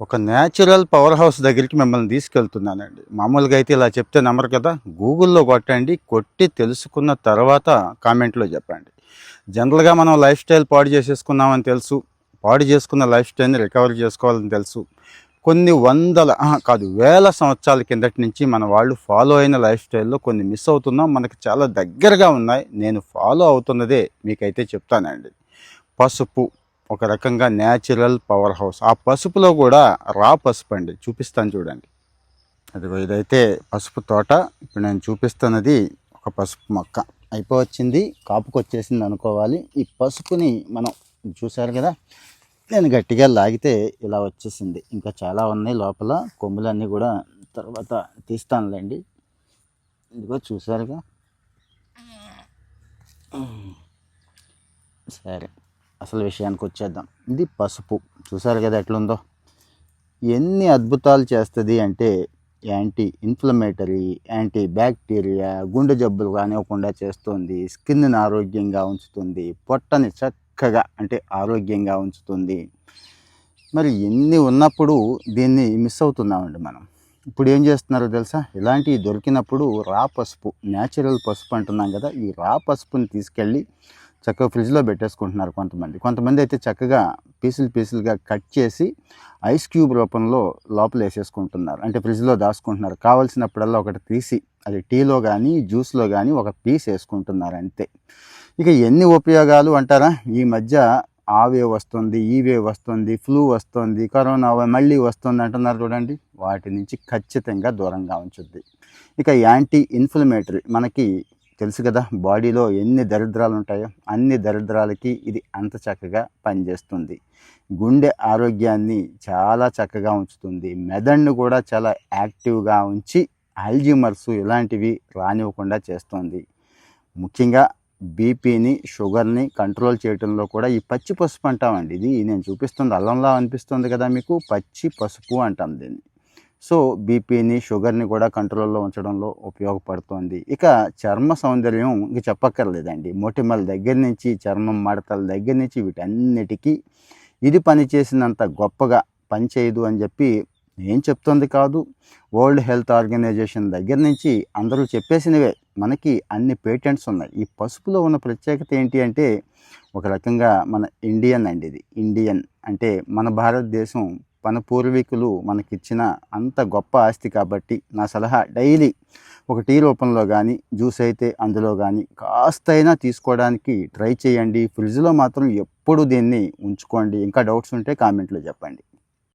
ఒక natural power house దగ్గరికి మిమ్మల్ని తీసుకెళ్తున్నానండి. మామూలుగా అయితే ఇలా చెప్తే నమ్మరు కదా! గూగుల్‌లో కొట్టండి. కొట్టి తెలుసుకున్న తర్వాత కామెంట్‌లో చెప్పండి. జనరల్‌గా మనం లైఫ్ స్టైల్ పాడు చేసేసుకున్నామని తెలుసు. పాడు చేసుకున్న లైఫ్ స్టైల్‌ని రికవర్ చేసుకోవాలని తెలుసు. కొన్ని వందల కాదు వేల సంవత్సరాల కిందటి నుంచి మన వాళ్ళు ఫాలో అయిన లైఫ్ స్టైల్‌లో కొన్ని మిస్ అవుతున్నాం. మనకు చాలా దగ్గరగా ఉన్నాయి. నేను ఫాలో అవుతున్నదే మీకైతే చెప్తానండి. పసుపు ఒక రకంగా న్యాచురల్ పవర్ హౌస్. ఆ పసుపులో కూడా రా పసుపు అండి, చూపిస్తాను చూడండి. అదిగో ఇదైతే పసుపు తోట. ఇప్పుడు నేను చూపిస్తున్నది ఒక పసుపు మొక్క. అయిపోవచ్చింది, కాపుకొచ్చేసింది అనుకోవాలి. ఈ పసుపుని మనం చూశారు కదా, నేను గట్టిగా లాగితే ఇలా వచ్చేసింది. ఇంకా చాలా ఉన్నాయి లోపల, కొమ్ములన్నీ కూడా తర్వాత తీస్తానులేండి. ఇదిగో చూశారుగా. సరే, అసలు విషయానికి వచ్చేద్దాం. ఇది పసుపు చూసారు కదా ఎట్లుందో. ఎన్ని అద్భుతాలు చేస్తుంది అంటే యాంటీ ఇన్ఫ్లమేటరీ, యాంటీ బ్యాక్టీరియా, గుండె జబ్బులు కానివ్వకుండా చేస్తుంది, స్కిన్ని ఆరోగ్యంగా ఉంచుతుంది, పొట్టని చక్కగా అంటే ఆరోగ్యంగా ఉంచుతుంది. మరి ఎన్ని ఉన్నప్పుడు దీన్ని మిస్ అవుతున్నామండి మనం. ఇప్పుడు ఏం చేస్తున్నారో తెలుసా, ఇలాంటివి దొరికినప్పుడు రా పసుపు, న్యాచురల్ పసుపు అంటున్నాం కదా, ఈ రా పసుపుని తీసుకెళ్ళి చక్కగా ఫ్రిడ్జ్లో పెట్టేసుకుంటున్నారు కొంతమంది అయితే చక్కగా పీసులుగా కట్ చేసి ఐస్ క్యూబ్ రూపంలో లోపల వేసేసుకుంటున్నారు, అంటే ఫ్రిడ్జ్లో దాచుకుంటున్నారు. కావాల్సినప్పుడల్లా ఒకటి తీసి అది టీలో కానీ జ్యూస్లో కానీ ఒక పీస్ వేసుకుంటున్నారు అంతే. ఇక ఎన్ని ఉపయోగాలు అంటారా. ఈ మధ్య ఆ వేవ్ వస్తుంది, ఈ వేవ్ వస్తుంది, ఫ్లూ వస్తుంది, కరోనా మళ్ళీ వస్తుంది అంటున్నారు చూడండి. వాటి నుంచి ఖచ్చితంగా దూరంగా ఉంచుద్ది. ఇక యాంటీ ఇన్ఫ్లమేటరీ, మనకి తెలుసు కదా బాడీలో ఎన్ని దరిద్రాలు ఉంటాయో అన్ని దరిద్రాలకి ఇది అంత చక్కగా పనిచేస్తుంది. గుండె ఆరోగ్యాన్ని చాలా చక్కగా ఉంచుతుంది. మెదడును కూడా చాలా యాక్టివ్గా ఉంచి అల్జీమర్స్ ఇలాంటివి రానివ్వకుండా చేస్తుంది. ముఖ్యంగా బీపీని, షుగర్ని కంట్రోల్ చేయడంలో కూడా ఈ పచ్చి పసుపు అంటామండి. ఇది నేను చూపిస్తుంది అల్లంలా అనిపిస్తుంది కదా మీకు, పచ్చి పసుపు అంటాం దీన్ని. సో బీపీని, షుగర్ని కూడా కంట్రోల్లో ఉంచడంలో ఉపయోగపడుతుంది. ఇక చర్మ సౌందర్యం ఇంక చెప్పక్కర్లేదండి. మొటిమల దగ్గర నుంచి, చర్మం మడతల దగ్గర నుంచి వీటన్నిటికీ ఇది పనిచేసినంత గొప్పగా పనిచేయదు అని చెప్పి నేను చెప్తుంది కాదు. వరల్డ్ హెల్త్ ఆర్గనైజేషన్ దగ్గర నుంచి అందరూ చెప్పేసినవే. మనకి అన్ని పేటెంట్స్ ఉన్నాయి. ఈ పసుపులో ఉన్న ప్రత్యేకత ఏంటి అంటే ఒక రకంగా మన ఇండియన్ అండి. ఇది ఇండియన్ అంటే మన భారతదేశం, మన పూర్వీకులు మనకిచ్చిన అంత గొప్ప ఆస్తి కాబట్టి నా సలహా డైలీ ఒక టీ రూపంలో కానీ, జ్యూస్ అయితే అందులో కానీ కాస్తైనా తీసుకోవడానికి ట్రై చేయండి. ఫ్రిడ్జ్లో మాత్రం ఎప్పుడు దీన్ని ఉంచుకోండి. ఇంకా డౌట్స్ ఉంటే కామెంట్లో చెప్పండి.